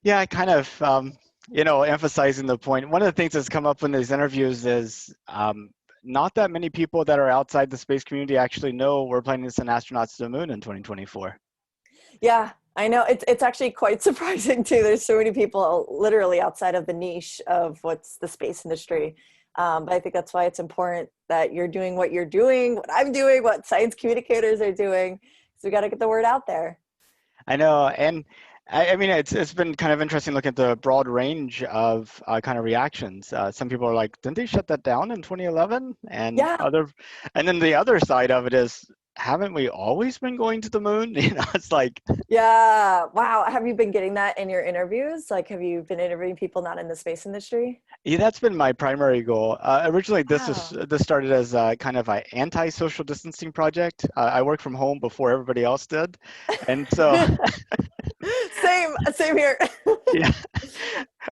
Yeah, I kind of, emphasizing the point. One of the things that's come up in these interviews is not that many people that are outside the space community actually know we're planning to send astronauts to the moon in 2024. Yeah, I know. It's actually quite surprising too. There's so many people literally outside of the niche of what's the space industry. But I think that's why it's important that you're doing what you're doing, what I'm doing, what science communicators are doing. So we got to get the word out there. I know, and I mean, it's been kind of interesting looking at the broad range of kind of reactions. Some people are like, "Didn't they shut that down in 2011?" Yeah. And then the other side of it is, haven't we always been going to the moon? It's like, Yeah. Wow. Have you been getting that in your interviews? Like, have you been interviewing people not in the space industry? yeah, that's been my primary goal. Originally, Wow. this started as a kind of an anti-social distancing project. I worked from home before everybody else did, and so Same here. yeah.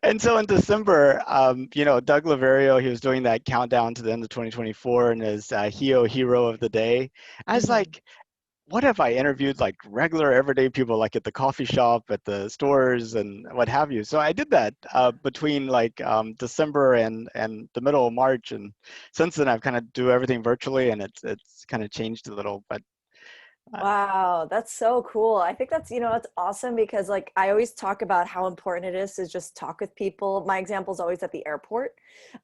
And so in December, Doug Laverio, he was doing that countdown to the end of 2024 and his Hero of the Day. I was Mhm. like, what if I interviewed like regular everyday people, like at the coffee shop, at the stores, and what have you? So I did that between like December and the middle of March, and since then I've kind of do everything virtually, and it's kind of changed a little. But uh, Wow, that's so cool. I think that's awesome because like I always talk about how important it is to just talk with people. My example is always at the airport.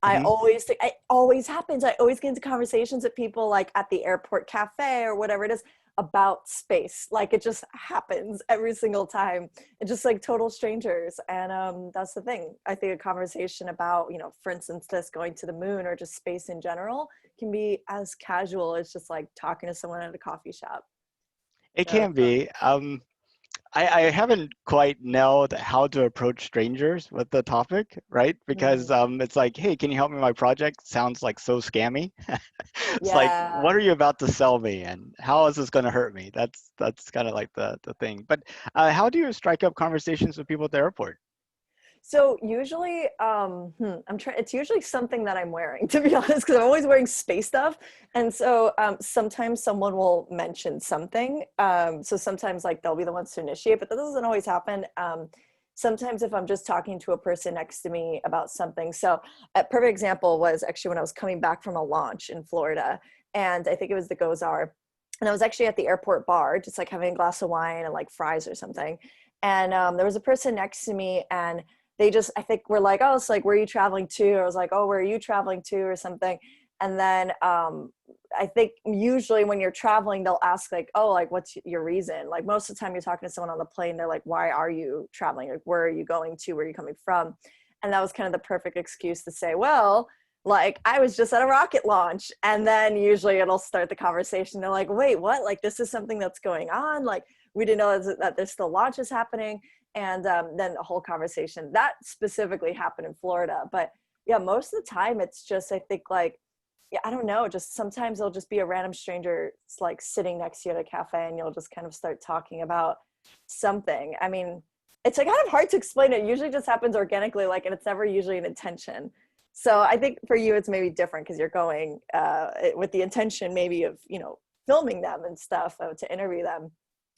I mhm. always think it always happens. I always get into conversations with people like at the airport cafe or whatever it is about space. Like it just happens every single time. And just like total strangers. And that's the thing. I think a conversation about, for instance, this going to the moon or just space in general can be as casual as just like talking to someone at a coffee shop. It So can be. I haven't quite nailed how to approach strangers with the topic, right? Because mm, it's like, hey, can you help me with my project? Sounds like so scammy. It's like, yeah. what are you about to sell me, and how is this going to hurt me? That's kind of like the thing. But how do you strike up conversations with people at the airport? So usually, I'm trying. It's usually something that I'm wearing, to be honest, because I'm always wearing space stuff. And so sometimes someone will mention something. So sometimes like they'll be the ones to initiate, but that doesn't always happen. Sometimes if I'm just talking to a person next to me about something. So a perfect example was actually when I was coming back from a launch in Florida, and I think it was the Gozar, and I was actually at the airport bar, just like having a glass of wine and like fries or something. And there was a person next to me, and they just, I think, were like, oh, it's like, where are you traveling to? Or I was like, oh, where are you traveling to, or something. And then I think usually when you're traveling, they'll ask like, oh, like, what's your reason? Like most of the time you're talking to someone on the plane, they're like, why are you traveling? Like, where are you going to? Where are you coming from? And that was kind of the perfect excuse to say, well, like I was just at a rocket launch. And then usually it'll start the conversation. They're like, wait, what? Like this is something that's going on. Like we didn't know that there's still launches happening. And then a whole conversation that specifically happened in Florida. But yeah, most of the time it's just, I think, like, yeah, I don't know, just sometimes it'll just be a random stranger like sitting next to you at a cafe, and you'll just kind of start talking about something. I mean, it's like kind of hard to explain. It usually just happens organically, like, and it's never usually an intention. So I think for you it's maybe different because you're going with the intention maybe of filming them and stuff to interview them.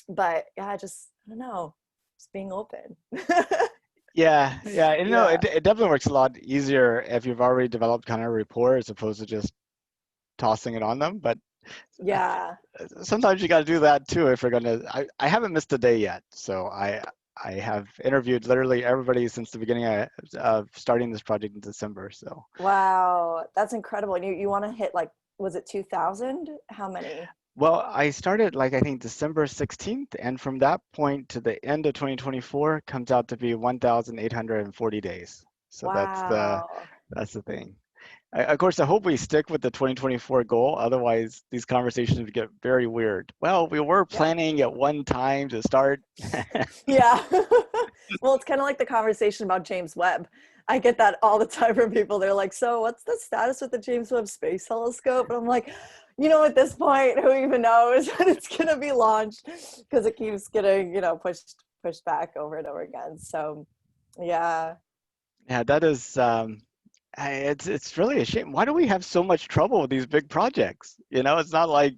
But yeah, I don't know, just being open. Yeah, Yeah. it definitely works a lot easier if you've already developed kind of rapport as opposed to just tossing it on them. But uh, Yeah. sometimes you got to do that too if you're gonna. I haven't missed a day yet, so I have interviewed literally everybody since the beginning of starting this project in December. So Wow. That's incredible. And you want to hit like, was it 2000? How many? well, I started like I think December 16th, and from that point to the end of 2024 comes out to be 1,840 days. So Wow. that's the thing. Of course, I hope we stick with the 2024 goal. Otherwise, these conversations would get very weird. Well, we were Yeah. planning at one time to start. Yeah. Well, it's kind of like the conversation about James Webb. I get that all the time from people. They're like, so what's the status with the James Webb Space Telescope? And I'm like, at this point, who even knows when it's going to be launched? Because it keeps getting, pushed back over and over again. So, yeah. Yeah, that is. It's really a shame. Why do we have so much trouble with these big projects? It's not like.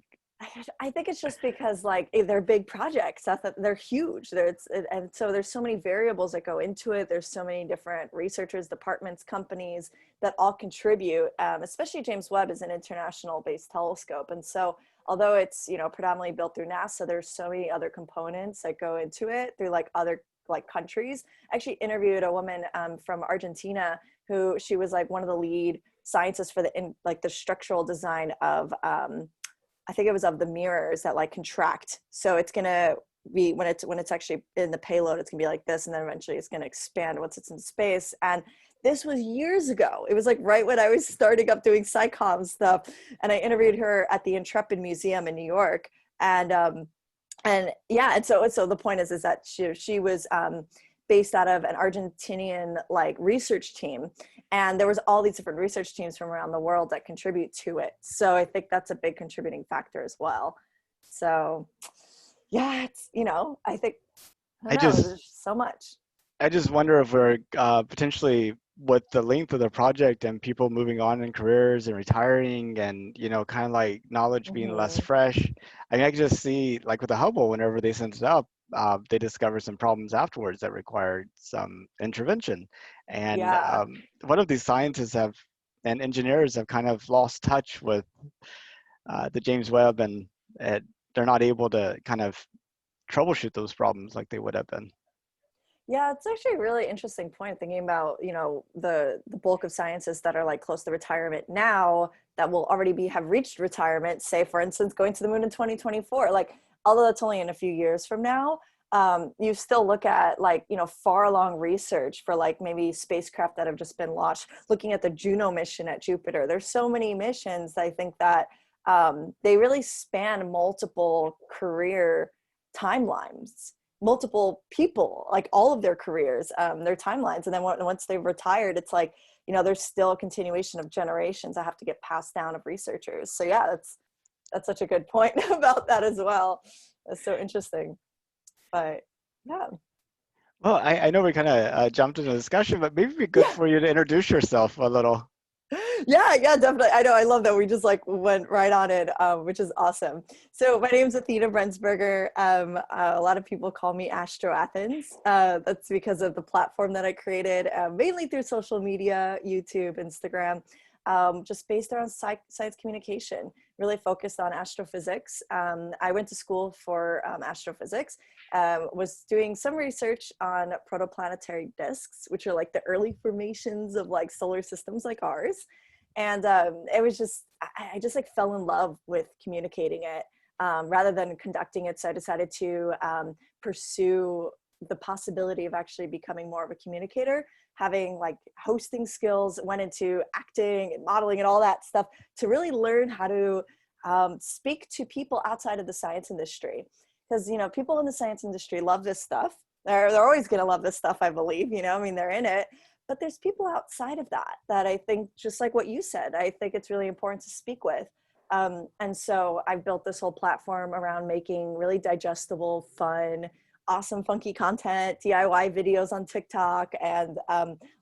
I think it's just because like they're big projects. They're huge. And so there's so many variables that go into it. There's so many different researchers, departments, companies that all contribute. Especially James Webb is an international-based telescope, and so although it's predominantly built through NASA, there's so many other components that go into it through like other like countries. I actually interviewed a woman from Argentina who she was like one of the lead scientists for the structural design of I think it was of the mirrors that like contract. So it's gonna be when it's actually in the payload, it's gonna be like this, and then eventually it's gonna expand once it's in space. And this was years ago. It was like right when I was starting up doing SciComm stuff, and I interviewed her at the Intrepid Museum in New York. And yeah, and so the point is that she was based out of an Argentinian like research team, and there was all these different research teams from around the world that contribute to it. So I think that's a big contributing factor as well. So yeah, it's I think I I don't know, just there's so much. I just wonder if we're potentially, with the length of the project and people moving on in careers and retiring, and kind of like knowledge being less Hmm. fresh. I mean, I can just see like with the Hubble, whenever they sent it up, they discovered some problems afterwards that required some intervention. And Yeah. one of these scientists have and engineers have kind of lost touch with the James Webb, and uh, they're not able to kind of troubleshoot those problems like they would have been. Yeah, it's actually a really interesting point thinking about, the bulk of scientists that are like close to retirement now that will already have reached retirement, say for instance, going to the moon in 2024. Like, although that's only in a few years from now, you still look at like, far along research for like maybe spacecraft that have just been launched, looking at the Juno mission at Jupiter. There's so many missions I think that they really span multiple career timelines, multiple people, like all of their careers, their timelines. And then once they've retired, it's like, there's still a continuation of generations that have to get passed down of researchers. So yeah, that's such a good point about that as well. That's so interesting. But yeah. Well, I know we kind of jumped into the discussion, but maybe it'd be good Yeah. for you to introduce yourself a little. Yeah, definitely. I know. I love that we just like went right on it, which is awesome. So my name's Athena Brensberger. A lot of people call me Astro Athens. That's because of the platform that I created, mainly through social media, YouTube, Instagram, just based around science communication, really focused on astrophysics. I went to school for astrophysics, was doing some research on protoplanetary disks, which are like the early formations of like solar systems like ours. And it was just, I just like fell in love with communicating it rather than conducting it. So I decided to pursue the possibility of actually becoming more of a communicator, having like hosting skills, went into acting and modeling and all that stuff to really learn how to speak to people outside of the science industry. Because, people in the science industry love this stuff. They're always going to love this stuff, I believe, I mean, they're in it. But there's people outside of that I think, just like what you said, I think it's really important to speak with. And so I've built this whole platform around making really digestible, fun, awesome, funky content, DIY videos on TikTok, and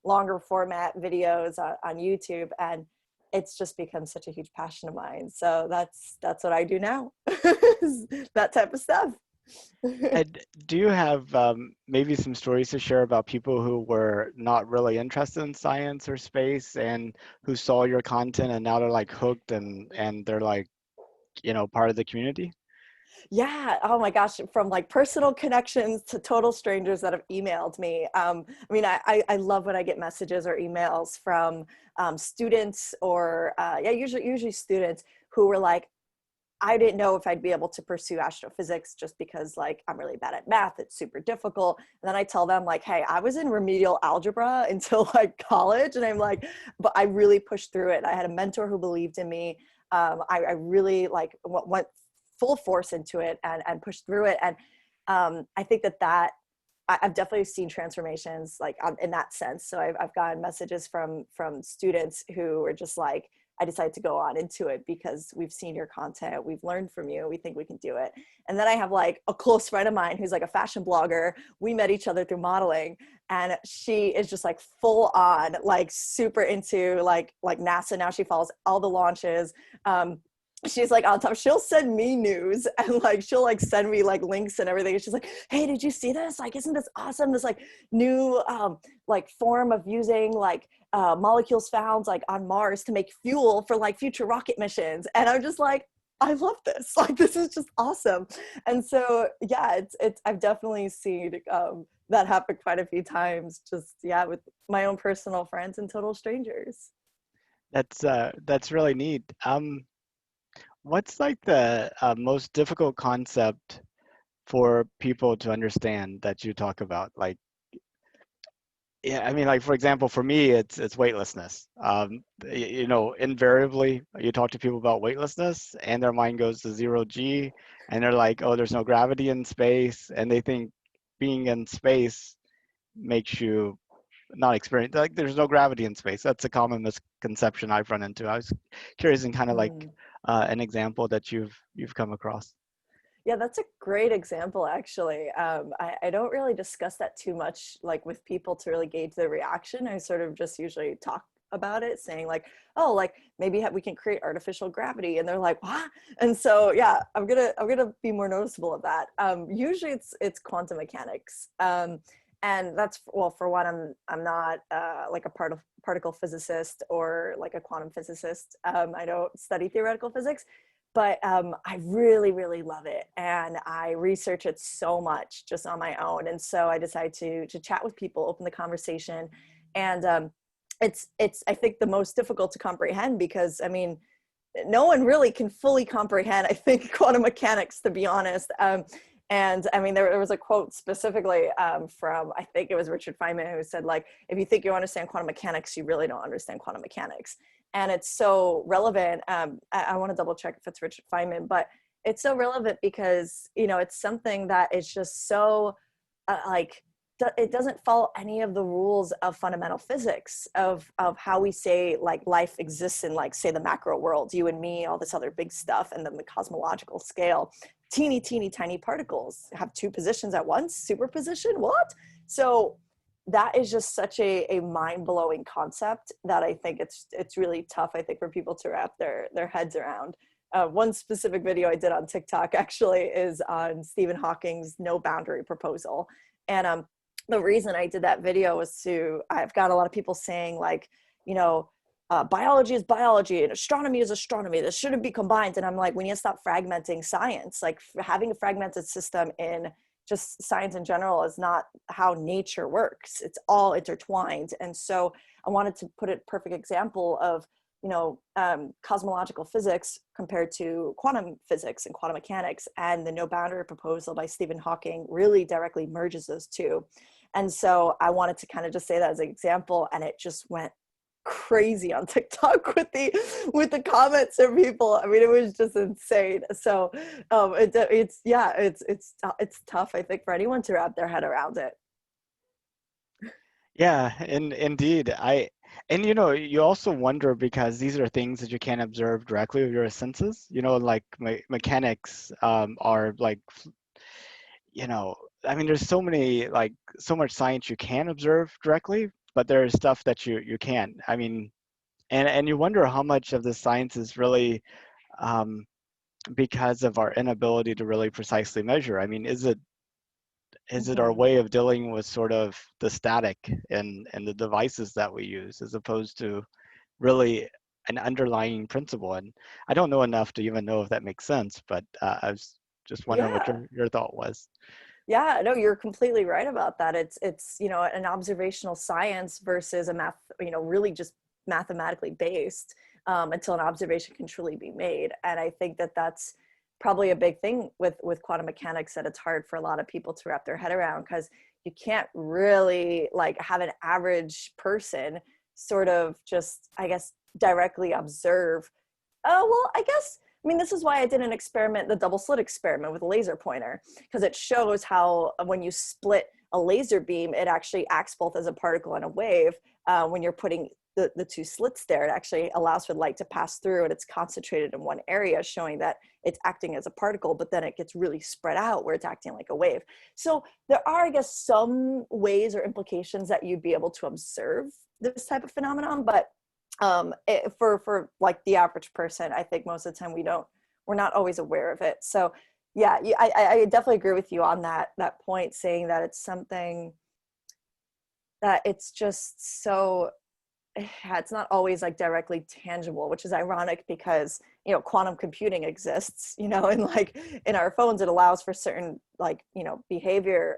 longer format videos on YouTube. And it's just become such a huge passion of mine. So that's what I do now. That type of stuff. And do you have maybe some stories to share about people who were not really interested in science or space and who saw your content and now they're like hooked and they're like, part of the community? Yeah. Oh my gosh. From like personal connections to total strangers that have emailed me. I mean, I love when I get messages or emails from students or yeah, usually students who were like, I didn't know if I'd be able to pursue astrophysics just because like I'm really bad at math. It's super difficult. And then I tell them like, hey, I was in remedial algebra until like college. And I'm like, but I really pushed through it. I had a mentor who believed in me. I really like went full force into it and pushed through it. And I think I've definitely seen transformations like in that sense. So I've gotten messages from students who are just like, I decided to go on into it because we've seen your content, we've learned from you, we think we can do it. And then I have like a close friend of mine who's like a fashion blogger. We met each other through modeling, and she is just like full on, like super into like NASA now. She follows all the launches. she's like on top. She'll send me news and like she'll like send me like links and everything. And she's like, hey, did you see this? Like, isn't this awesome? This like new like form of using like molecules found like on Mars to make fuel for like future rocket missions. And I'm just like, I love this. Like, this is just awesome. And so yeah, it's I've definitely seen that happen quite a few times. Just yeah, with my own personal friends and total strangers. That's really neat. What's like the most difficult concept for people to understand that you talk about? Like, yeah, I mean, like for example, for me, it's weightlessness. You know, invariably, you talk to people about weightlessness, and their mind goes to zero G, and they're like, "Oh, there's no gravity in space," and they think being in space makes you not experience like there's no gravity in space. That's a common misconception I've run into. I was curious in kind of like Mm. an example that you've come across. Yeah, that's a great example, actually. I don't really discuss that too much, like with people to really gauge their reaction. I sort of just usually talk about it, saying like, "Oh, like maybe we can create artificial gravity," and they're like, "What?" And so, yeah, I'm gonna be more noticeable of that. Usually, it's quantum mechanics, and that's well, for one, I'm not like a particle physicist or like a quantum physicist. I don't study theoretical physics, but I really, really love it, and I research it so much just on my own. And so I decided to chat with people, open the conversation, and it's I think the most difficult to comprehend because I mean, no one really can fully comprehend, I think, quantum mechanics, to be honest. And I mean, there was a quote specifically from, I think it was Richard Feynman, who said, like, if you think you understand quantum mechanics, you really don't understand quantum mechanics. And it's so relevant. I want to double check if it's Richard Feynman, but it's so relevant because, you know, it's something that is just so like, it doesn't follow any of the rules of fundamental physics of how we say like life exists in, like, say, the macro world, you and me, all this other big stuff, and then the cosmological scale, teeny tiny particles have two positions at once, superposition, what? So that is just such a mind-blowing concept that I think it's really tough, I think, for people to wrap their heads around. One specific video I did on TikTok actually is on Stephen Hawking's no boundary proposal. And the reason I did that video was I've got a lot of people saying, like, you know, biology is biology and astronomy is astronomy. This shouldn't be combined. And I'm like, we need to stop fragmenting science. Like, having a fragmented system in just science in general is not how nature works. It's all intertwined. And so I wanted to put a perfect example of, you know, cosmological physics compared to quantum physics and quantum mechanics, and the no boundary proposal by Stephen Hawking really directly merges those two. And so I wanted to kind of just say that as an example, and it just went crazy on TikTok with the comments of people. I mean, it was just insane. So it's tough, I think, for anyone to wrap their head around it. Yeah, indeed. And you know, you also wonder because these are things that you can't observe directly with your senses. You know, like mechanics are like, you know, I mean, there's so many like so much science you can observe directly, but there's stuff that you can't. I mean, and you wonder how much of the science is really um, because of our inability to really precisely measure. I mean, is it our Mhm. way of dealing with sort of the static and the devices that we use as opposed to really an underlying principle? And I don't know enough to even know if that makes sense, but I was just wondering what Yeah. your thought was. Yeah, no, you're completely right about that. It's, you know, an observational science versus a math, you know, really just mathematically based, until an observation can truly be made. And I think that that's probably a big thing with quantum mechanics, that it's hard for a lot of people to wrap their head around, because you can't really like have an average person sort of just, I guess, directly observe. Oh, well, I guess, I mean, this is why I did an experiment, the double slit experiment with a laser pointer, because it shows how when you split a laser beam, it actually acts both as a particle and a wave. When you're putting the two slits there, it actually allows for light to pass through, and it's concentrated in one area, showing that it's acting as a particle, but then it gets really spread out where it's acting like a wave. So there are, I guess, some ways or implications that you'd be able to observe this type of phenomenon, but For like the average person, I think most of the time we're not always aware of it. So yeah, I definitely agree with you on that point, saying that it's something that it's just so, yeah, it's not always like directly tangible, which is ironic because, quantum computing exists, and like in our phones, it allows for certain like, behavior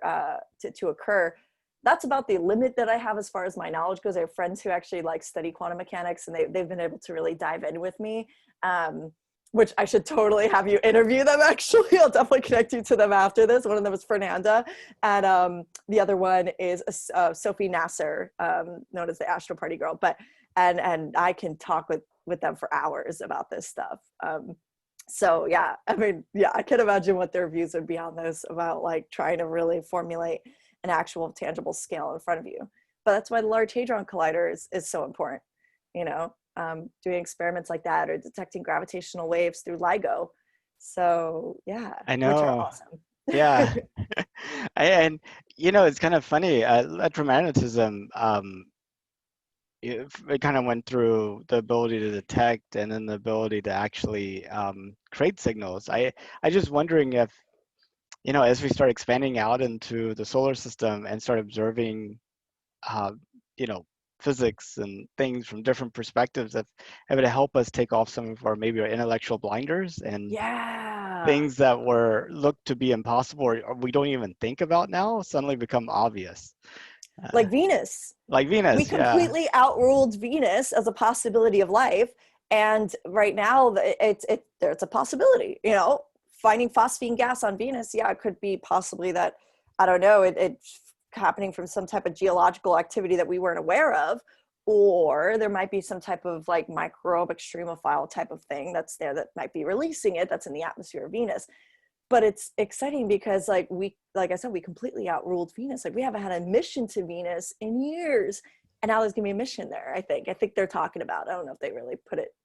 to occur. That's about the limit that I have as far as my knowledge goes. I have friends who actually like study quantum mechanics, and they've been able to really dive in with me. Um, which I should totally have you interview them. Actually, I'll definitely connect you to them after this. One of them is Fernanda, and the other one is Sophie Nasser, known as the Astro Party Girl. But and I can talk with them for hours about this stuff. So yeah, I mean, yeah, I can imagine what their views would be on this, about like trying to really formulate an actual tangible scale in front of you. But that's why the Large Hadron Collider is so important. Doing experiments like that, or detecting gravitational waves through LIGO. So yeah, I which are know. awesome. Yeah. And it's kind of funny. Electromagnetism, it kind of went through the ability to detect and then the ability to actually create signals. I just wondering if, as we start expanding out into the solar system and start observing, uh, you know, physics and things from different perspectives, if it would help us take off some of our maybe our intellectual blinders, and Yeah. things that were looked to be impossible or we don't even think about now suddenly become obvious. Uh, Like Venus. like We Venus, yeah. completely outruled Venus as a possibility of life. And right now, there's a possibility, finding phosphine gas on Venus. Yeah, it could be possibly that, I don't know, it's happening from some type of geological activity that we weren't aware of. Or there might be some type of like microbe extremophile type of thing that's there that might be releasing it, that's in the atmosphere of Venus. But it's exciting because like I said, we completely outruled Venus. Like we haven't had a mission to Venus in years, and now there's gonna be a mission there. I think they're talking about, I don't know if they really put it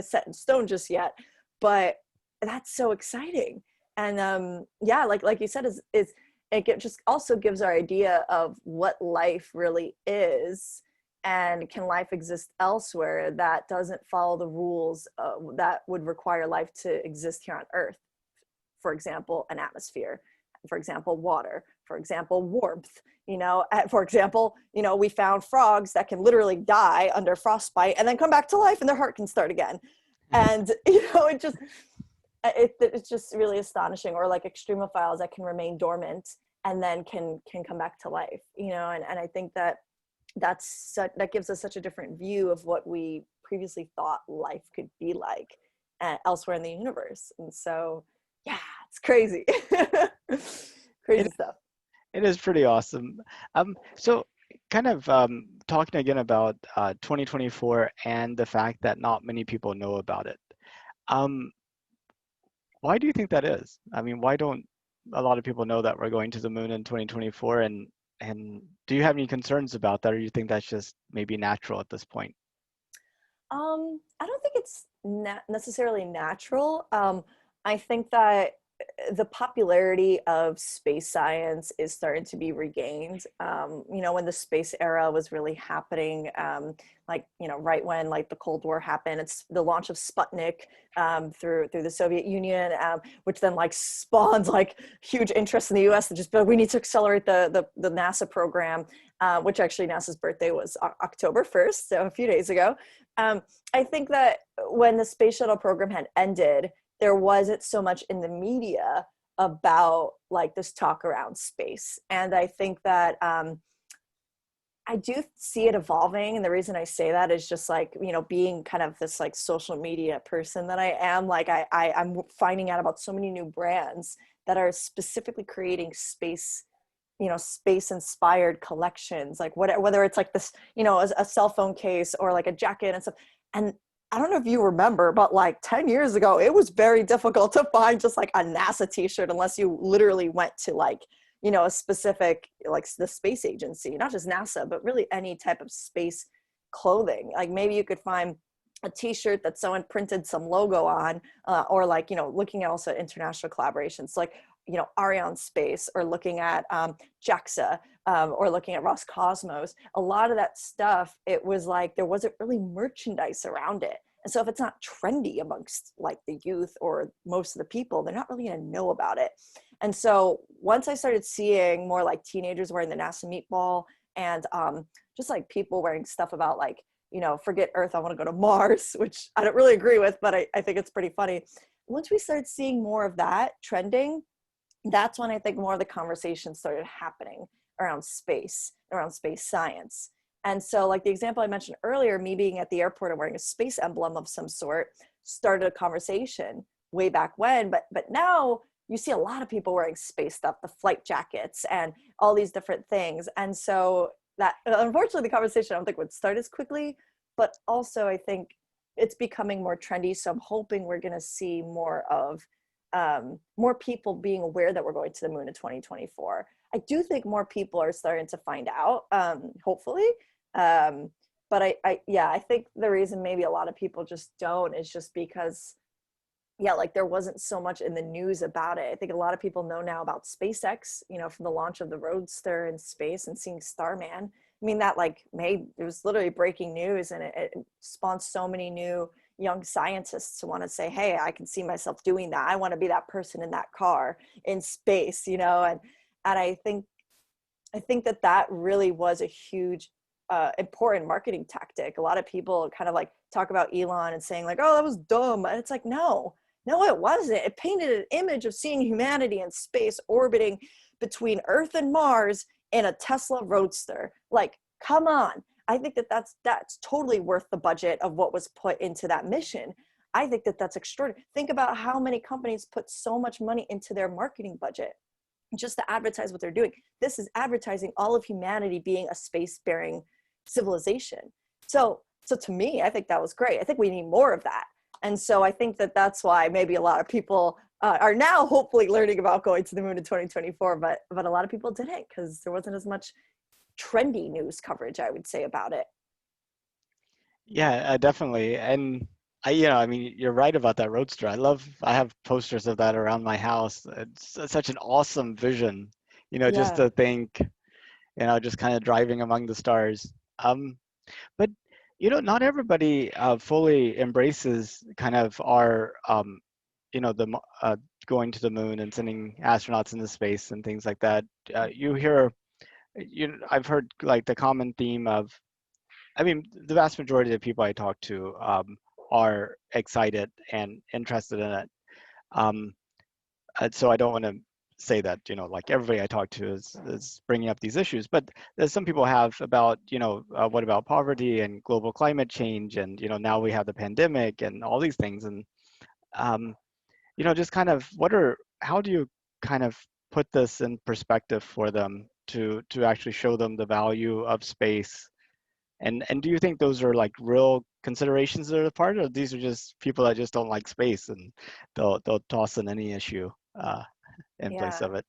set in stone just yet, but that's so exciting. And yeah, like you said, is just also gives our idea of what life really is, and can life exist elsewhere that doesn't follow the rules that would require life to exist here on Earth. For example, an atmosphere, for example, water, for example, warmth, for example, we found frogs that can literally die under frostbite and then come back to life and their heart can start again. And, it's just really astonishing. Or like extremophiles that can remain dormant and then can come back to life, and I think that gives us such a different view of what we previously thought life could be like elsewhere in the universe. And so, yeah, it's crazy. It Crazy stuff. it is pretty awesome. So kind of talking again about 2024 and the fact that not many people know about it. Um, why do you think that is? I mean, why don't a lot of people know that we're going to the moon in 2024? And do you have any concerns about that, or you think that's just maybe natural at this point? I don't think it's necessarily natural. I think that the popularity of space science is starting to be regained. When the space era was really happening, right when like the Cold War happened, it's the launch of Sputnik through the Soviet Union, which then like spawns like huge interest in the U.S. and just, but we need to accelerate the NASA program, which actually NASA's birthday was October 1st, so a few days ago. I think that when the space shuttle program had ended, there wasn't so much in the media about like this talk around space. And I think that I do see it evolving. And the reason I say that is just like, being kind of this like social media person that I am, like I'm finding out about so many new brands that are specifically creating space inspired collections, like whether it's like this, a cell phone case or like a jacket and stuff. And I don't know if you remember, but like 10 years ago, it was very difficult to find just like a NASA t-shirt unless you literally went to like, a specific, like the space agency, not just NASA, but really any type of space clothing. Like maybe you could find a t-shirt that someone printed some logo on, or like, looking at also international collaborations. Like Ariane Space, or looking at JAXA, or looking at Roscosmos, a lot of that stuff, it was like there wasn't really merchandise around it. And so if it's not trendy amongst like the youth or most of the people, they're not really going to know about it. And so once I started seeing more like teenagers wearing the NASA meatball, and just like people wearing stuff about like, forget Earth, I want to go to Mars, which I don't really agree with, but I think it's pretty funny. Once we started seeing more of that trending, that's when I think more of the conversation started happening around space science. And so, like the example I mentioned earlier, me being at the airport and wearing a space emblem of some sort started a conversation way back when. But now you see a lot of people wearing space stuff, the flight jackets and all these different things. And so that, unfortunately, the conversation I don't think would start as quickly, but also I think it's becoming more trendy. So I'm hoping we're going to see more of more people being aware that we're going to the moon in 2024. I do think more people are starting to find out, hopefully. But I think the reason maybe a lot of people just don't is just because, yeah, like there wasn't so much in the news about it. I think a lot of people know now about SpaceX, from the launch of the Roadster in space and seeing Starman. I mean, that like it was literally breaking news, and it spawned so many new young scientists to want to say, hey, I can see myself doing that. I want to be that person in that car in space, and I think that really was a huge important marketing tactic. A lot of people kind of like talk about Elon and saying like, oh, that was dumb. And it's like, no, it wasn't. It painted an image of seeing humanity in space orbiting between Earth and Mars in a Tesla Roadster. Like, come on. I think that's totally worth the budget of what was put into that mission. I think that's extraordinary. Think about how many companies put so much money into their marketing budget just to advertise what they're doing. This is advertising all of humanity being a space-faring civilization. So to me, I think that was great. I think we need more of that. And so I think that's why maybe a lot of people are now hopefully learning about going to the moon in 2024, but a lot of people didn't, because there wasn't as much trendy news coverage, I would say, about it. Yeah, definitely. And I mean, you're right about that Roadster. I have posters of that around my house. It's such an awesome vision, just Yeah. to think, just kind of driving among the stars. But not everybody fully embraces kind of our, going to the moon and sending astronauts into space and things like that. I've heard like the common theme of, I mean, the vast majority of the people I talk to are excited and interested in it. Um, so I don't want to say that, like everybody I talk to is bringing up these issues, but there's some people have about, what about poverty and global climate change, and now we have the pandemic and all these things, and um, just kind of how do you kind of put this in perspective for them to actually show them the value of space. And do you think those are like real considerations that are part, or these are just people that just don't like space and they'll toss in any issue in place Yeah. of it?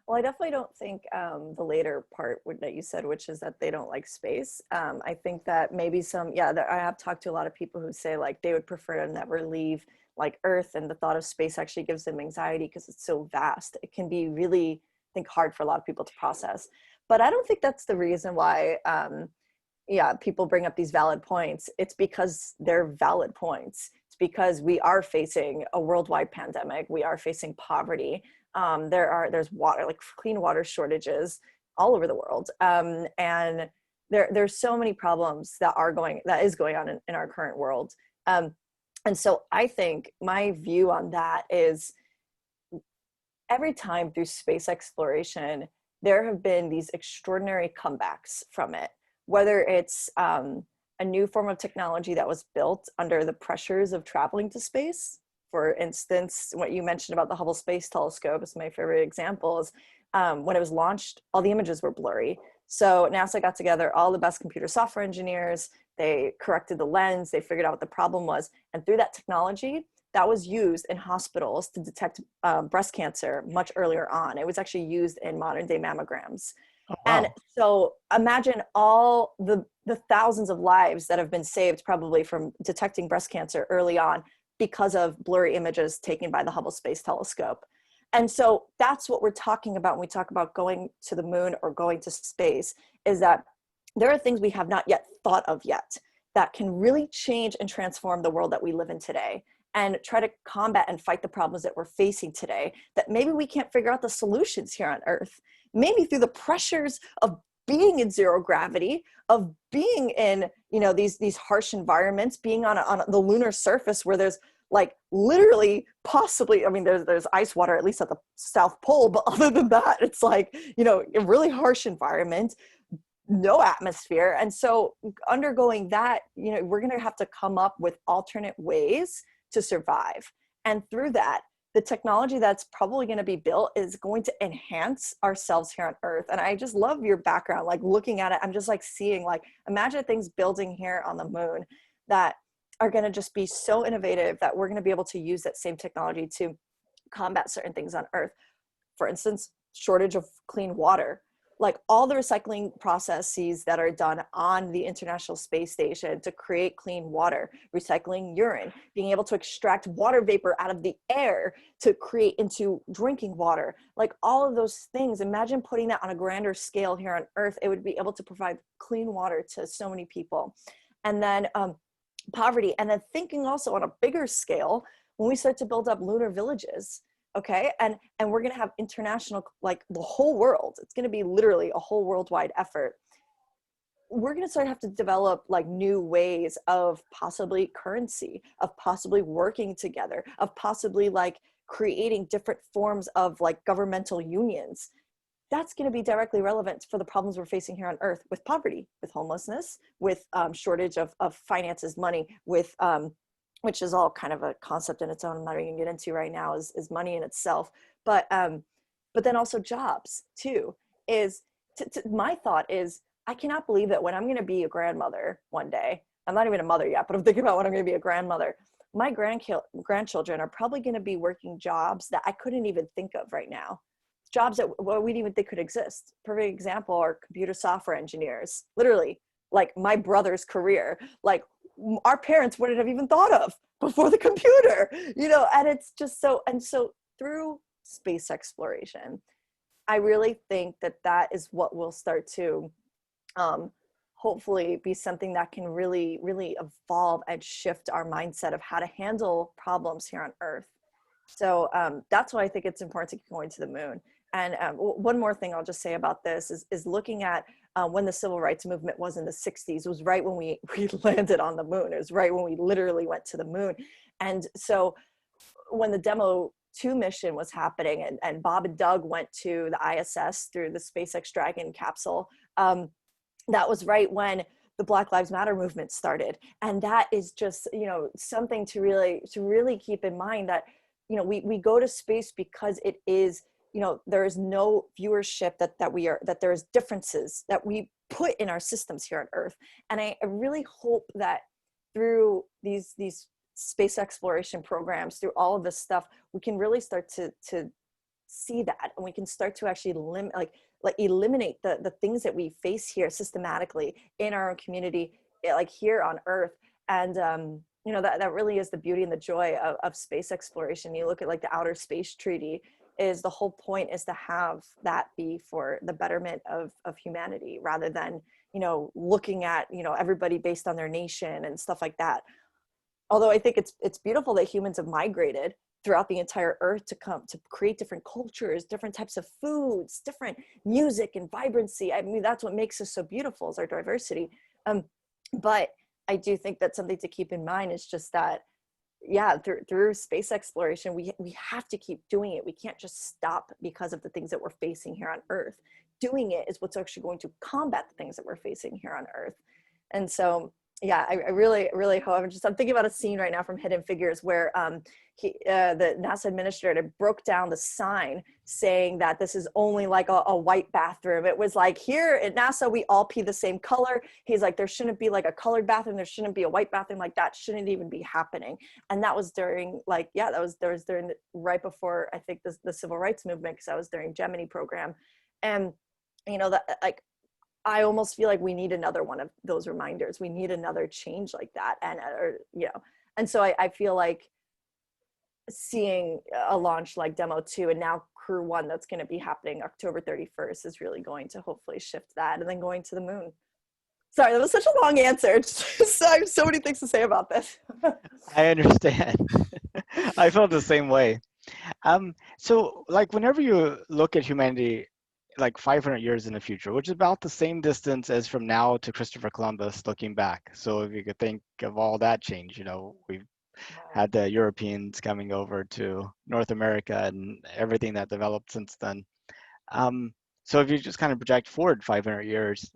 Well, I definitely don't think the later part that you said, which is that they don't like space. I think that maybe I have talked to a lot of people who say like they would prefer to never leave like Earth, and the thought of space actually gives them anxiety because it's so vast. It can be really, I think, hard for a lot of people to process. But I don't think that's the reason why, people bring up these valid points. It's because they're valid points. It's because we are facing a worldwide pandemic. We are facing poverty. There's water, like clean water shortages all over the world, and there's so many problems that is going on in our current world, and so I think my view on that is every time through space exploration there have been these extraordinary comebacks from it, whether it's a new form of technology that was built under the pressures of traveling to space. For instance, what you mentioned about the Hubble Space Telescope is my favorite example. Is when it was launched, all the images were blurry. So NASA got together all the best computer software engineers, they corrected the lens, they figured out what the problem was. And through that technology, that was used in hospitals to detect breast cancer much earlier on. It was actually used in modern day mammograms. Oh, And wow. so imagine all the thousands of lives that have been saved probably from detecting breast cancer early on because of blurry images taken by the Hubble Space Telescope. And so that's what we're talking about when we talk about going to the moon or going to space, is that there are things we have not yet thought of yet that can really change and transform the world that we live in today, and try to combat and fight the problems that we're facing today that maybe we can't figure out the solutions here on Earth. Maybe through the pressures of being in zero gravity, of being in, you know, these harsh environments, being on the lunar surface where there's like literally possibly, I mean, there's ice water at least at the South Pole, but other than that, it's like, you know, a really harsh environment, no atmosphere. And so undergoing that, you know, we're going to have to come up with alternate ways to survive. And through that, the technology that's probably going to be built is going to enhance ourselves here on Earth. And I just love your background, like looking at it, I'm just like seeing, like, imagine things building here on the moon that are going to just be so innovative that we're going to be able to use that same technology to combat certain things on Earth. For instance, shortage of clean water. Like all the recycling processes that are done on the International Space Station to create clean water, recycling urine, being able to extract water vapor out of the air to create into drinking water, like all of those things. Imagine putting that on a grander scale here on Earth. It would be able to provide clean water to so many people. And then poverty. And then thinking also on a bigger scale, when we start to build up lunar villages, okay, and we're going to have international, like the whole world, it's going to be literally a whole worldwide effort. We're going to start to have to develop like new ways of possibly currency, of possibly working together, of possibly like creating different forms of like governmental unions. That's going to be directly relevant for the problems we're facing here on Earth, with poverty, with homelessness, with shortage of finances, money, with which is all kind of a concept in its own. I'm not even gonna get into right now, is money in itself. But then also jobs too. Is my thought is, I cannot believe that when I'm gonna be a grandmother one day, I'm not even a mother yet, but I'm thinking about when I'm gonna be a grandmother, my grandchildren are probably gonna be working jobs that I couldn't even think of right now. Jobs that we didn't even think could exist. Perfect example are computer software engineers. Literally, like my brother's career. Like our parents wouldn't have even thought of before the computer, you know. And it's just so, and so through space exploration, I really think that that is what will start to hopefully be something that can really, really evolve and shift our mindset of how to handle problems here on Earth. So that's why I think it's important to keep going to the moon. And one more thing I'll just say about this is looking at when the civil rights movement was in the 60s. It was right when we landed on the moon. It was right when we literally went to the moon. And so when the Demo 2 mission was happening, and Bob and Doug went to the ISS through the SpaceX Dragon capsule, that was right when the Black Lives Matter movement started. And that is just, you know, something to really keep in mind, that, you know, we go to space because it is, you know, there is no viewership that there is differences that we put in our systems here on Earth. And I really hope that through these space exploration programs, through all of this stuff, we can really start to see that, and we can start to actually eliminate the things that we face here systematically in our own community, like here on Earth. And you know, that really is the beauty and the joy of space exploration. You look at like the Outer Space Treaty, is the whole point is to have that be for the betterment of humanity, rather than, you know, looking at, you know, everybody based on their nation and stuff like that. Although I think it's beautiful that humans have migrated throughout the entire Earth to come to create different cultures, different types of foods, different music and vibrancy. I mean, that's what makes us so beautiful, is our diversity. But I do think that something to keep in mind is just that, yeah, through space exploration, we have to keep doing it. We can't just stop because of the things that we're facing here on Earth. Doing it is what's actually going to combat the things that we're facing here on Earth. And so, yeah, I really, really hope. I'm thinking about a scene right now from Hidden Figures where the NASA administrator broke down the sign saying that this is only like a white bathroom. It was like, here at NASA, we all pee the same color. He's like, there shouldn't be like a colored bathroom. There shouldn't be a white bathroom. Like that shouldn't even be happening. And that was during like, yeah, that was during right before, I think, the civil rights movement, because I was during Gemini program. And, you know, that like, I almost feel like we need another one of those reminders. We need another change like that. And, or, you know, and so I feel like seeing a launch like demo 2 and now crew 1 that's going to be happening October 31st is really going to hopefully shift that, and then going to the moon. Sorry, that was such a long answer. I have so many things to say about this. I understand. I felt the same way. So like whenever you look at humanity like 500 years in the future, which is about the same distance as from now to Christopher Columbus looking back. So if you could think of all that change, we've Wow. had the Europeans coming over to North America and everything that developed since then. Um, so if you just kind of project forward 500 years,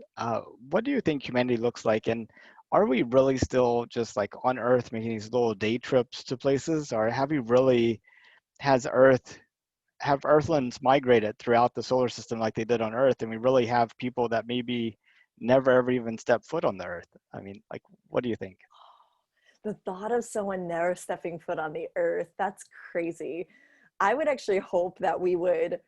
what do you think humanity looks like? And are we really still just like on Earth making these little day trips to places, or have we really has Earth have Earthlings migrated throughout the solar system like they did on Earth, and we really have people that maybe never ever even step foot on the Earth? I mean, like, what do you think? The thought of someone never stepping foot on the earth, that's crazy. I would actually hope that we would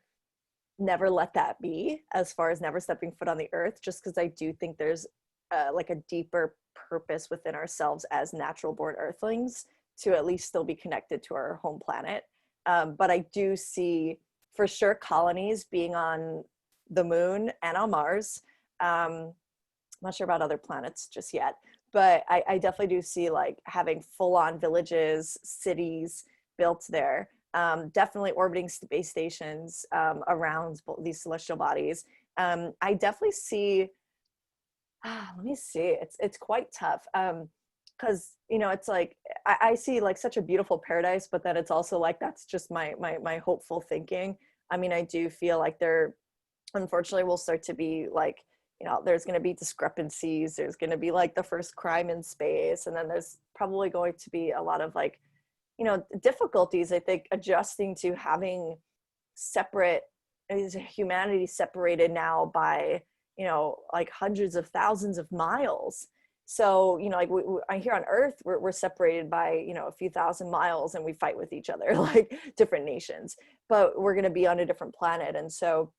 never let that be, as far as never stepping foot on the earth, just because I do think there's like a deeper purpose within ourselves as natural born earthlings to at least still be connected to our home planet. But I do see for sure colonies being on the moon and on Mars. I'm not sure about other planets just yet, but I definitely do see like having full on villages, cities built there. Definitely orbiting space stations around these celestial bodies. I definitely see. Let me see. It's quite tough because it's like I see like such a beautiful paradise, but then it's also like that's just my hopeful thinking. I mean, I do feel like there unfortunately will start to be like there's going to be discrepancies, there's going to be like the first crime in space, and then there's probably going to be a lot of like difficulties, I think, adjusting to having separate is humanity separated now by like hundreds of thousands of miles. So like I here on earth we're separated by a few thousand miles and we fight with each other like different nations, but we're going to be on a different planet. And so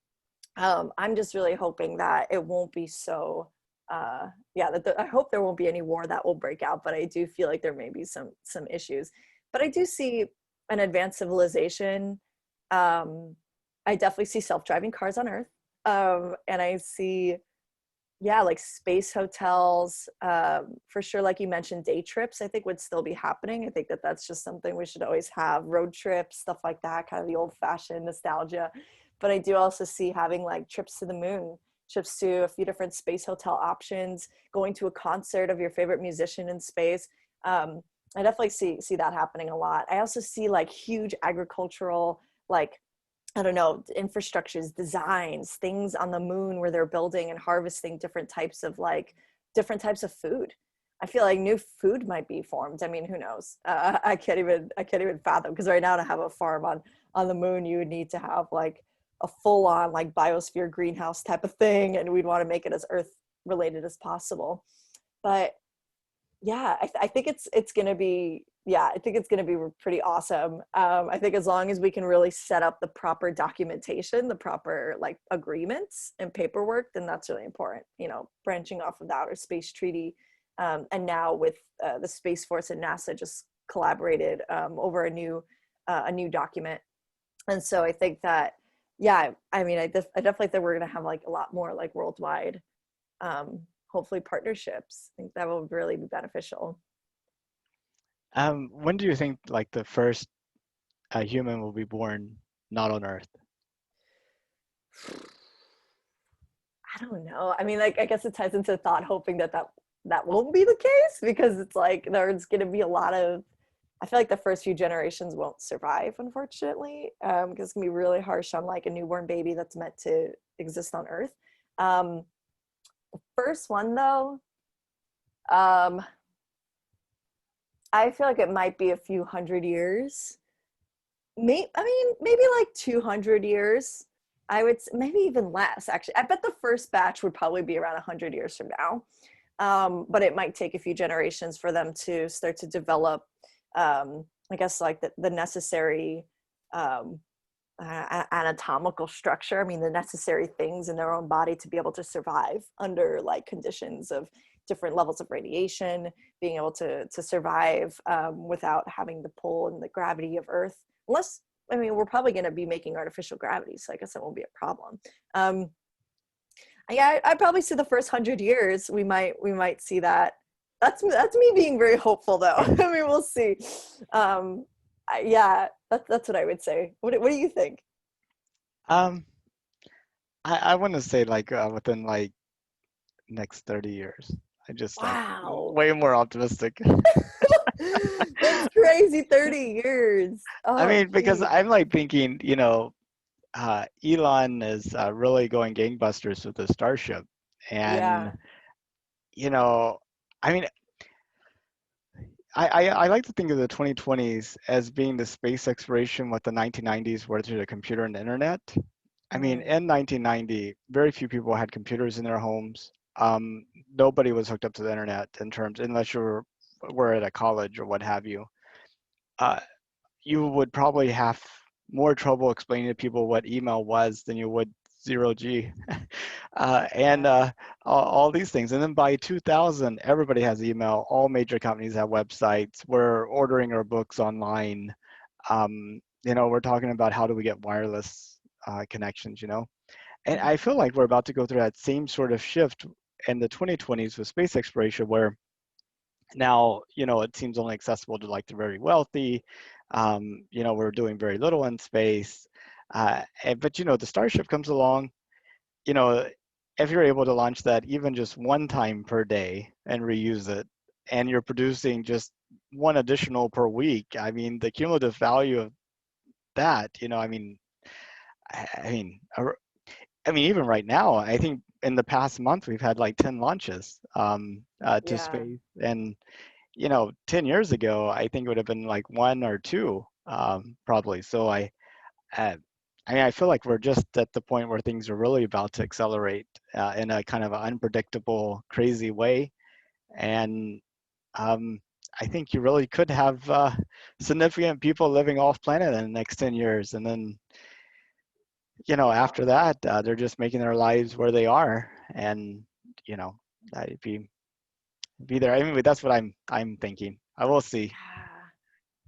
I'm just really hoping that it won't be so. Yeah, I hope there won't be any war that will break out, but I do feel like there may be some issues. But I do see an advanced civilization. Um, I definitely see self-driving cars on Earth, and I see like space hotels for sure. Like you mentioned, day trips I think would still be happening. I think that that's just something we should always have, road trips, stuff like that, kind of the old-fashioned nostalgia. But I do also see having like trips to the moon, trips to a few different space hotel options, going to a concert of your favorite musician in space. I definitely see that happening a lot. I also see like huge agricultural, like, I don't know, infrastructures, designs, things on the moon where they're building and harvesting different types of food. I feel like new food might be formed. I mean, who knows? I can't even fathom, because right now to have a farm on the moon, you would need to have like a full on like biosphere greenhouse type of thing, and we'd want to make it as Earth related as possible. But yeah, I think it's gonna be, yeah, I think it's gonna be pretty awesome. I think as long as we can really set up the proper documentation, the proper like agreements and paperwork, then that's really important. Branching off of the Outer Space Treaty, and now with the Space Force and NASA just collaborated over a new document. And so I think that, yeah, I mean, I definitely think we're gonna have like a lot more like worldwide hopefully partnerships. I think that will really be beneficial. When do you think like the first human will be born not on Earth? I don't know. I mean, like, I guess it ties into thought, hoping that won't be the case, because it's like there's going to be a lot of. I feel like the first few generations won't survive, unfortunately, because it's gonna be really harsh on like a newborn baby that's meant to exist on Earth. Um, First one though, um, I feel like it might be a few hundred years. I mean, maybe like 200 years. Maybe even less, actually. I bet the first batch would probably be around 100 years from now. But it might take a few generations for them to start to develop, I guess, like the necessary um, anatomical structure. I mean, the necessary things in their own body to be able to survive under like conditions of different levels of radiation, being able to survive without having the pull and the gravity of Earth. Unless, I mean, we're probably going to be making artificial gravity, so I guess that won't be a problem. Um, yeah, I'd probably say the first 100 years we might see that. That's me being very hopeful, though. I mean, we'll see. Yeah, that's what I would say. What do you think? Um, I want to say like within like next 30 years. I just like Wow, way more optimistic. that's crazy. 30 years. I Oh, mean, because geez. I'm like thinking, Elon is really going gangbusters with the Starship. And, Yeah. you know, I mean, I like to think of the 2020s as being the space exploration what the 1990s were to the computer and the internet. I mean, Mm, in 1990, very few people had computers in their homes. Nobody was hooked up to the internet in terms, unless were at a college or what have you. Uh, you would probably have more trouble explaining to people what email was than you would zero G, and yeah. all these things. And then by 2000, everybody has email. All major companies have websites. We're ordering our books online. We're talking about how do we get wireless connections, And I feel Mhm. like we're about to go through that same sort of shift in the 2020s with space exploration, where now, it seems only accessible to like the very wealthy. We're doing very little in space. But, the Starship comes along, you know, if you're able to launch that even just one time per day and reuse it, and you're producing just one additional per week, I mean, the cumulative value of that, I mean, even right now, I think in the past month we've had like 10 launches to Yeah. space, and 10 years ago, I think it would have been like one or two, probably. So uh, I feel like we're just at the point where things are really about to accelerate in a kind of unpredictable, crazy way. And um, I think you really could have significant people living off planet in the next 10 years. And then, Wow. after that, they're just making their lives where they are. And, you know, I'd be there. I mean, that's what I'm thinking. I will see. Yeah.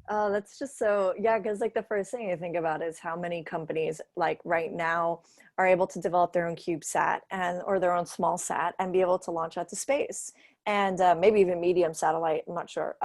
Oh, that's just so, yeah, because like the first thing you think about is how many companies like right now are able to develop their own CubeSat and or their own small sat and be able to launch out to space and maybe even medium satellite. I'm not sure.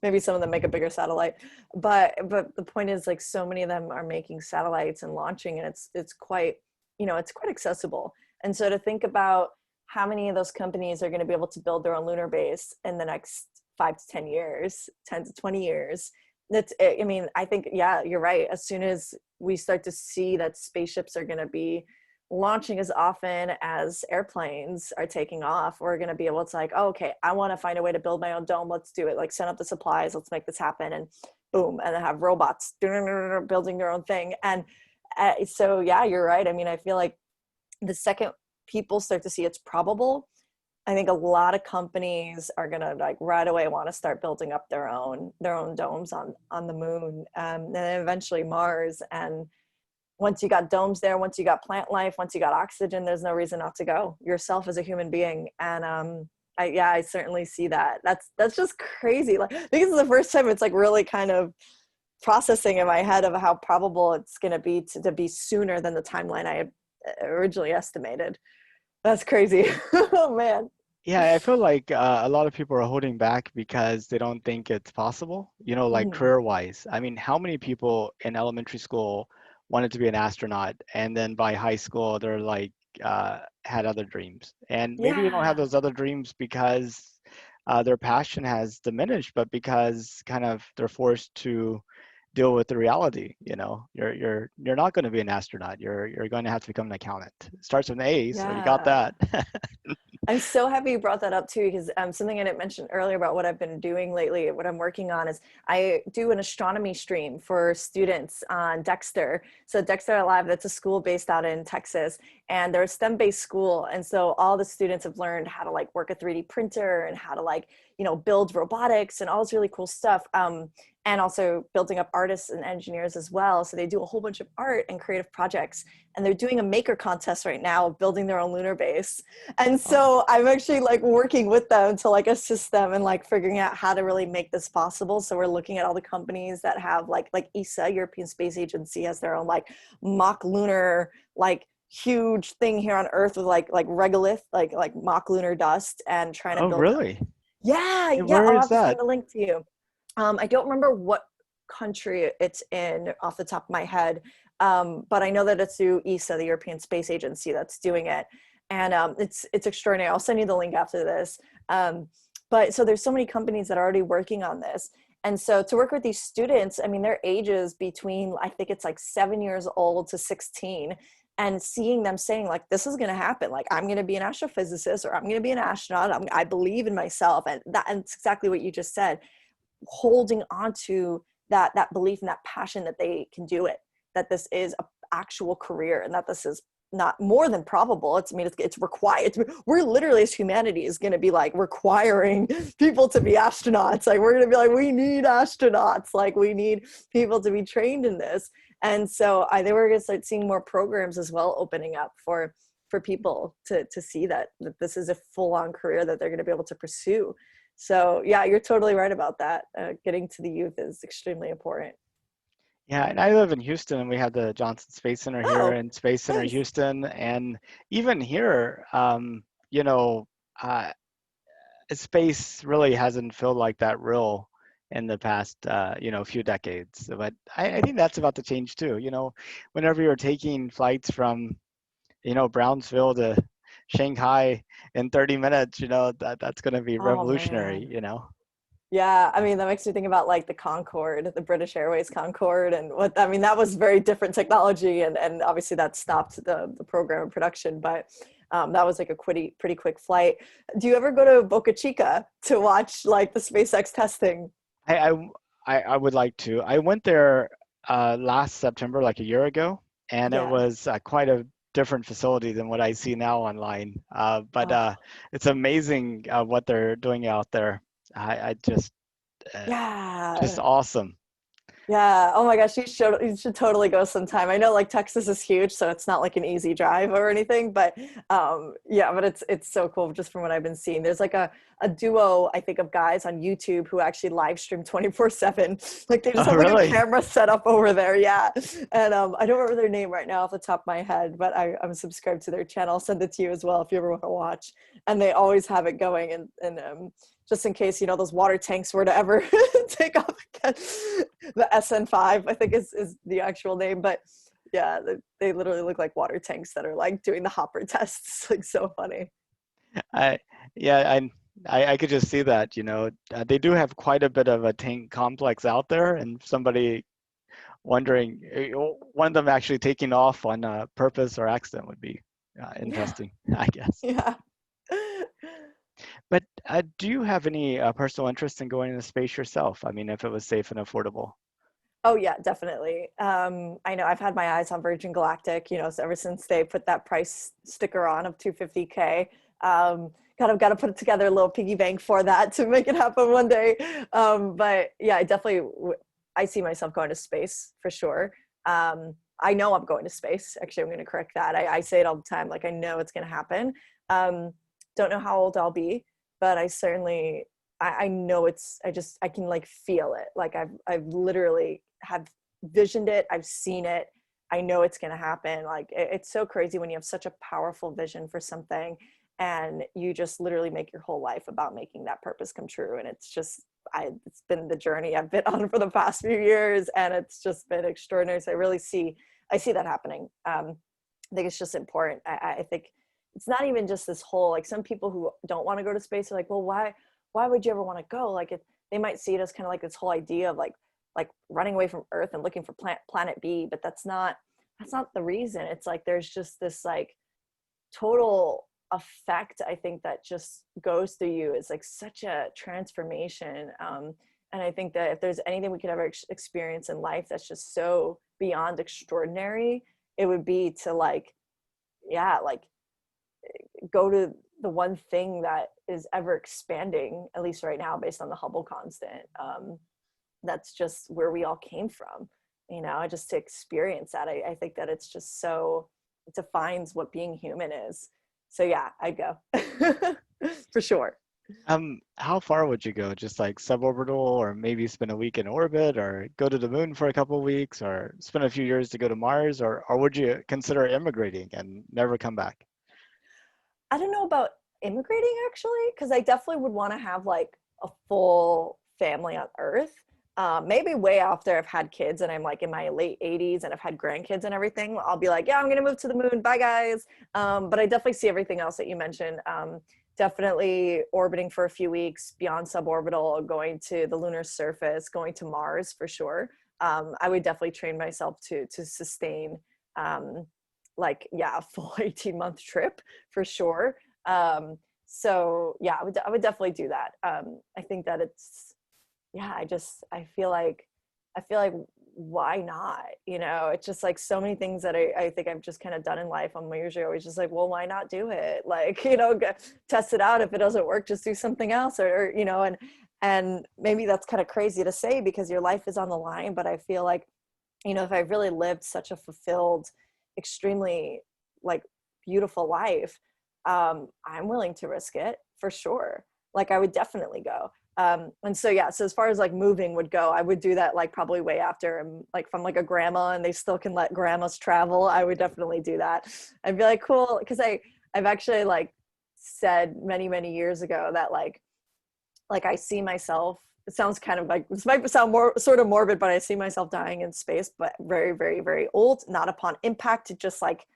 Maybe some of them make a bigger satellite, but the point is like so many of them are making satellites and launching, and it's quite it's quite accessible. And so to think about how many of those companies are going to be able to build their own lunar base in the next 5 to 10 years, 10 to 20 years, I mean, I think, yeah, you're right. As soon as we start to see that spaceships are going to be launching as often as airplanes are taking off, we're going to be able to like, oh, okay, I want to find a way to build my own dome. Let's do it. Like send up the supplies. Let's make this happen. And boom. And then have robots building their own thing. And so, yeah, you're right. I mean, I feel like the second people start to see it's probable, I think a lot of companies are gonna like right away want to start building up their own domes on the moon, and then eventually Mars. And once you got domes there, once you got plant life, once you got oxygen, there's no reason not to go. Yourself as a human being, and I certainly see that. That's just crazy. Like I think this is the first time it's like really kind of processing in my head of how probable it's going to be to be sooner than the timeline I had originally estimated. That's crazy. Oh man. Yeah, I feel like a lot of people are holding back because they don't think it's possible, like Mhm. career-wise. I mean, how many people in elementary school wanted to be an astronaut, and then by high school they're like had other dreams. And maybe they don't have Yeah. those other dreams because their passion has diminished, but because kind of they're forced to deal with the reality, you're not going to be an astronaut. You're going to have to become an accountant. It starts with an A, so you got Yeah. that. I'm so happy you brought that up too, because something I didn't mention earlier about what I've been doing lately, what I'm working on is I do an astronomy stream for students on Dexter. So Dexter Alive, that's a school based out in Texas. and they're a STEM-based school. And so all the students have learned how to like work a 3D printer and how to like, build robotics and all this really cool stuff. And also building up artists and engineers as well. So they do a whole bunch of art and creative projects. And they're doing a maker contest right now of building their own lunar base. And Oh, so I'm actually like working with them to like assist them and like figuring out how to really make this possible. So we're looking at all the companies that have like ESA, European Space Agency, has their own like mock lunar, like huge thing here on Earth with like regolith, like mock lunar dust, and trying to oh, build their. really? Yeah, Hey, yeah. where I'll is have to that? send the link to you. I don't remember what country it's in off the top of my head, but I know that it's through ESA, the European Space Agency, that's doing it, and it's extraordinary. I'll send you the link after this. But so there's so many companies that are already working on this, and so to work with these students, I mean, their ages between, I think it's like 7 years old to 16, and seeing them saying like, this is going to happen, like I'm going to be an astrophysicist, or I'm going to be an astronaut, I believe in myself. And it's exactly what you just said, holding on to that belief and that passion that they can do it, that this is an actual career, and that this is not more than probable. It's required. We're literally, as humanity, is going to be like requiring people to be astronauts. Like we're going to be like, we need astronauts. Like we need people to be trained in this. And so they were going to start seeing more programs as well opening up for people to see that this is a full-on career that they're going to be able to pursue. So yeah, you're totally right about that. Getting to the youth is extremely important. Yeah, and I live in Houston, and we have the Johnson Space Center here Oh, and Space Center nice. Houston, and even here, you know, uh, space really hasn't felt like that real in the past, few decades. But I think that's about to change too. Whenever you're taking flights from, Brownsville to Shanghai in 30 minutes, that's going to be Oh revolutionary. yeah. I mean, that makes me think about like the Concorde, the British Airways Concorde, and what I mean. That was very different technology, and obviously that stopped the program in production. But that was like a pretty quick flight. Do you ever go to Boca Chica to watch like the SpaceX testing? I, I, I would like to. I went there last September, like a year ago, and it Yeah. was quite a different facility than what I see now online. But Oh, it's amazing what they're doing out there. I uh, just yeah. awesome. Yeah. Oh my gosh, you should totally go sometime. I know like Texas is huge, so it's not like an easy drive or anything, but yeah, but it's so cool just from what I've been seeing. There's like a duo, I think, of guys on YouTube who actually live stream 24/7. Like they just Oh, have like a really? camera set up over there. Yeah. And I don't remember their name right now off the top of my head, but I'm subscribed to their channel. I'll send it to you as well if you ever want to watch. And they always have it going, and just in case those water tanks were to ever take off again. The SN5, I think is the actual name, but yeah, they literally look like water tanks that are like doing the hopper tests. Like so funny. I yeah, I could just see that. They do have quite a bit of a tank complex out there, and somebody wondering, one of them actually taking off on purpose or accident would be Yeah, interesting, I guess. yeah. But do you have any personal interest in going into space yourself? I mean, if it was safe and affordable. Oh yeah, definitely. I know I've had my eyes on Virgin Galactic, so ever since they put that price sticker on of 250K. Kind of got to put together a little piggy bank for that to make it happen one day. But yeah, I see myself going to space for sure. I know I'm going to space. Actually, I'm going to correct that. I say it all the time. Like I know it's going to happen. Um, don't know how old I'll be, but I certainly I know I can like feel it. Like I've literally have visioned it. I've seen it. I know it's going to happen. Like it's so crazy when you have such a powerful vision for something, and you just literally make your whole life about making that purpose come true. And it's been the journey I've been on for the past few years, and it's just been extraordinary. So I see that happening. I think it's just important. I think it's not even just this whole, like some people who don't want to go to space are like, well, why would you ever want to go? Like they might see it as kind of like this whole idea of like running away from Earth and looking for planet B, but that's not the reason. It's like there's just this like total effect, I think, that just goes through you. It's like such a transformation. And I think that if there's anything we could ever experience in life that's just so beyond extraordinary, it would be to like yeah, like go to the one thing that is ever expanding, at least right now, based on the Hubble constant. That's just where we all came from, just to experience that. I think that it's just so, it defines what being human is. So yeah, I'd go for sure. How far would you go? Just like suborbital, or maybe spend a week in orbit, or go to the moon for a couple of weeks, or spend a few years to go to Mars, or would you consider immigrating and never come back? I don't know about immigrating actually, because I definitely would want to have like a full family on Earth. Maybe way after I've had kids and I'm like in my late 80s and I've had grandkids and everything, I'll be like, yeah, I'm gonna move to the moon. Bye, guys. But I definitely see everything else that you mentioned. Definitely orbiting for a few weeks beyond suborbital, going to the lunar surface, going to Mars for sure. I would definitely train myself to sustain um, like yeah a full 18-month trip for sure. So yeah, I would definitely do that. I think that it's yeah, I feel like why not? It's just like so many things that I think I've just kind of done in life. I'm usually always just like, well, why not do it? Like, test it out. If it doesn't work, just do something else, and maybe that's kind of crazy to say because your life is on the line. But I feel like, if I really lived such a fulfilled, extremely like beautiful life, I'm willing to risk it for sure. Like I would definitely go. And so yeah, so as far as like moving would go, I would do that like probably way after I'm like from like a grandma and they still can let grandmas travel. I would definitely do that. I'd be like, cool, because I've actually like said many, many years ago that like I see myself, it sounds kind of like, this might sound more sort of morbid, but I see myself dying in space, but very, very, very old, not upon impact, just like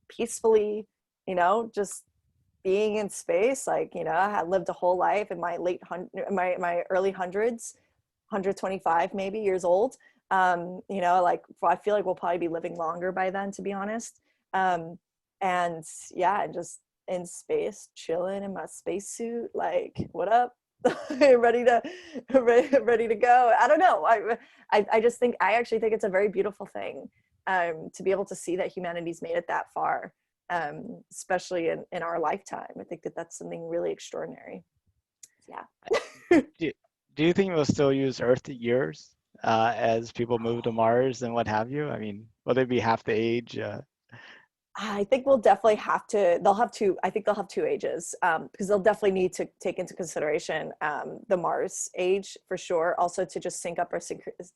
peacefully, just being in space. Like, I had lived a whole life in my my early hundreds, 125 maybe years old. Like I feel like we'll probably be living longer by then, to be honest. Um, and yeah, just in space, chilling in my spacesuit, like, what up? ready to ready to go. I don't know. I just think I actually think it's a very beautiful thing, to be able to see that humanity's made it that far, especially in our lifetime. I think that that's something really extraordinary. Yeah. Do you, do you think we'll still use Earth years as people move to Mars and what have you? I mean, will they be half the age? I think we'll definitely have to, they'll have two, I think they'll have two ages, because they'll definitely need to take into consideration the Mars age for sure. Also to just sync up or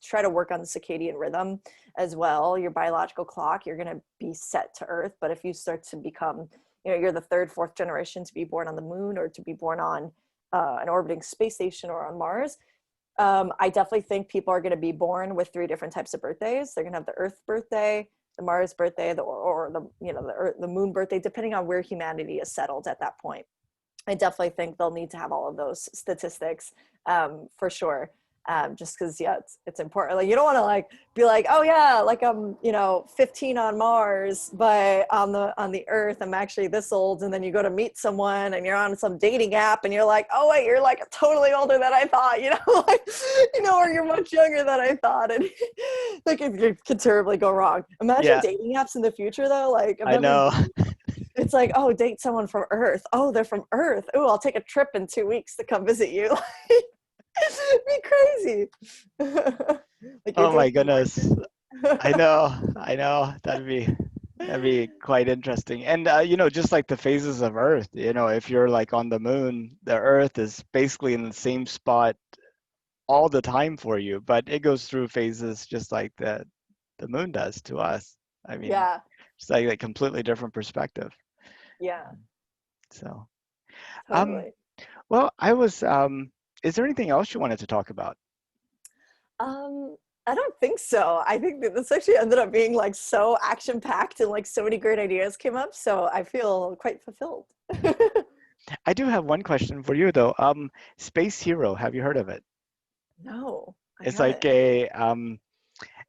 try to work on the circadian rhythm as well. Your biological clock, you're going to be set to Earth. But if you start to become, you're the third, fourth generation to be born on the moon or to be born on an orbiting space station or on Mars, I definitely think people are going to be born with three different types of birthdays. They're going to have the Earth birthday, the Mars birthday, or the the moon birthday, depending on where humanity is settled at that point. I definitely think they'll need to have all of those statistics, for sure. Just because yeah, it's important. Like you don't want to like be like, oh yeah, like I'm 15 on Mars, but on the Earth I'm actually this old. And then you go to meet someone and you're on some dating app and you're like, oh wait, you're like totally older than I thought. Like or you're much younger than I thought, and like it could terribly go wrong. Imagine Yeah, dating apps in the future though. Like I imagine know. it's like, oh, date someone from Earth. Oh, they're from Earth. Oh, I'll take a trip in 2 weeks to come visit you. It'd be crazy. Like you're Oh my dating a goodness. I Martian. know. I know. That'd be quite interesting. And just like the phases of Earth, if you're like on the moon, the Earth is basically in the same spot all the time for you, but it goes through phases just like the moon does to us. I mean, Yeah, it's like a completely different perspective. yeah, So, um, totally. well, is there anything else you wanted to talk about? Um, I don't think so. I think that this actually ended up being like so action packed and like so many great ideas came up. So I feel quite fulfilled. I do have one question for you though. Space Hero, have you heard of it? No, I It's like haven't.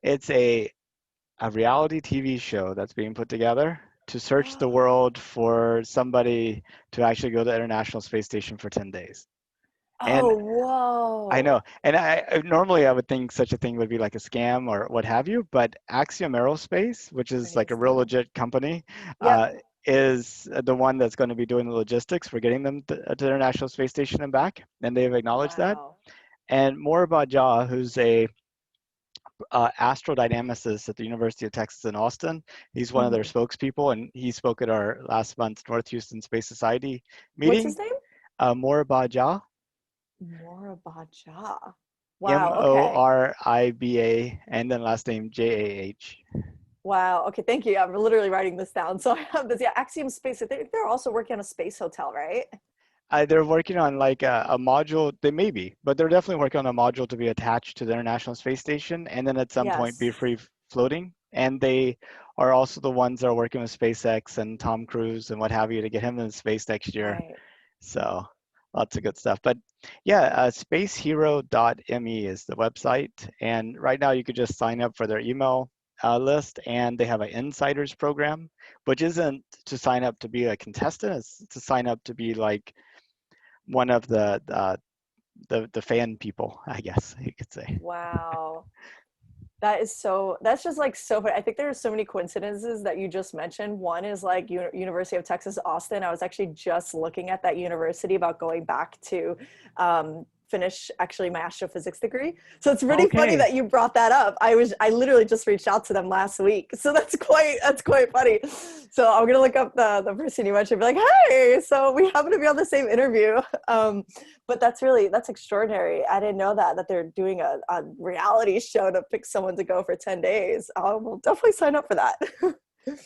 it's a reality TV show that's being put together to search the world for somebody to actually go to the International Space Station for 10 days. And Oh, I whoa. know, and normally I would think such a thing would be like a scam or what have you, but Axiom Aerospace, which I is need like to a see real that. legit company, uh, Yep. is the one that's going to be doing the logistics for getting them to the International Space Station and back, and they've acknowledged that. Wow. And Moribah Jah, who's a astrodynamicist at the University of Texas in Austin. He's one of their Mhm. spokespeople, and he spoke at our last month's North Houston Space Society What's meeting. his name? Moribah Jah, Morabaja. M Wow. O Okay. R I B A, and then last name Jah. Wow. Okay. Thank you. I'm literally writing this down. So I have this. Yeah, Axiom Space. I think they're also working on a space hotel, right? They're working on like a module. They may be, but they're definitely working on a module to be attached to the International Space Station, and then at some point be Yes. free floating. And they are also the ones that are working with SpaceX and Tom Cruise and what have you to get him in space next year. Right. So lots of good stuff. But yeah, spacehero.me is the website. And right now you could just sign up for their email list. And they have an insiders program, which isn't to sign up to be a contestant, it's to sign up to be like one of the fan people, I guess you could say. Wow. That is so, that's just like so funny. I think there are so many coincidences that you just mentioned. One is like University of Texas, Austin. I was actually just looking at that university about going back to finish actually my astrophysics degree. So it's really funny Okay. that you brought that up. I literally just reached out to them last week. So that's quite funny. So I'm gonna look up the person you mentioned, and be like, hey, so we happen to be on the same interview. But that's extraordinary. I didn't know that they're doing a reality show to pick someone to go for 10 days. I will definitely sign up for that.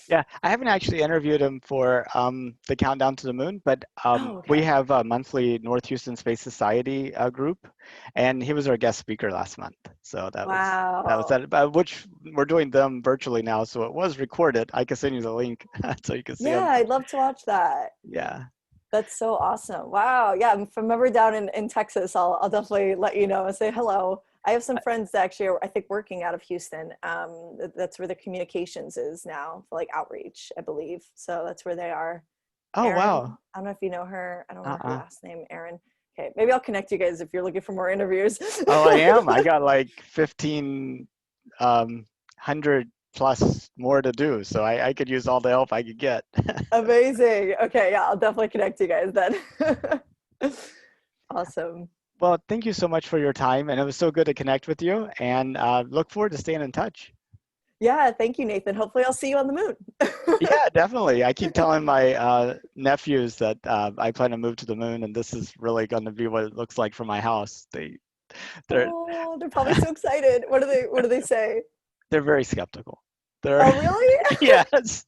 Yeah, I haven't actually interviewed him for the Countdown to the Moon, but Oh, we okay. have a monthly North Houston Space Society group, and he was our guest speaker last month. So that was Wow. that. Which we're doing them virtually now, so it was recorded. I can send you the link so you can see Yeah, him. I'd love to watch that. Yeah. That's so awesome. Wow. Yeah, if I'm ever down in Texas, I'll definitely let you know and say hello. I have some friends that actually are, I think, working out of Houston. That's where the communications is now for like outreach, I believe. So that's where they are. Oh Erin, wow. I don't know if you know her. I don't remember her Uh-uh. last name, Erin. Okay, maybe I'll connect you guys if you're looking for more interviews. Oh, I am. I got like 15 hundred plus more to do, so I could use all the help I could get. Amazing. Okay, yeah, I'll definitely connect you guys then. Awesome. Well, thank you so much for your time, and it was so good to connect with you, and look forward to staying in touch. Yeah, thank you, Nathan. Hopefully I'll see you on the moon. Yeah, definitely. I keep telling my nephews that I plan to move to the moon, and this is really going to be what it looks like from my house. They're Oh, they're probably so excited. What do they say? they're very skeptical. They're Oh, really? yes.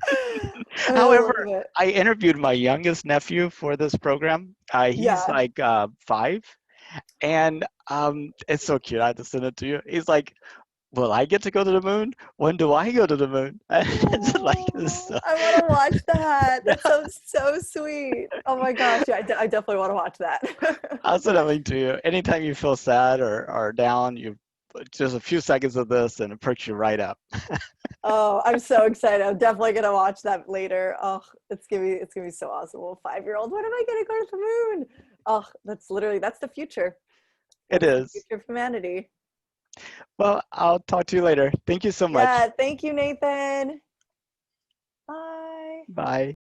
I However, love it. I interviewed my youngest nephew for this program. He's Yeah. like 5, and it's so cute. I have to send it to you. He's like, "Will I get to go to the moon? When do I go to the moon?" It's like, Oh, I want to watch that. yeah. That sounds so sweet. Oh my gosh. Yeah, I definitely want to watch that. I'll send a link to you. Anytime you feel sad or down, you just a few seconds of this, and it perks you right up. Oh, I'm so excited. I'm definitely gonna watch that later. Oh, it's gonna be so awesome. Well, 5-year-old, when am I gonna go to the moon? Oh, that's the future. It That's the is. future of humanity. Well, I'll talk to you later. Thank you so much. Yeah, thank you, Nathan. Bye. Bye.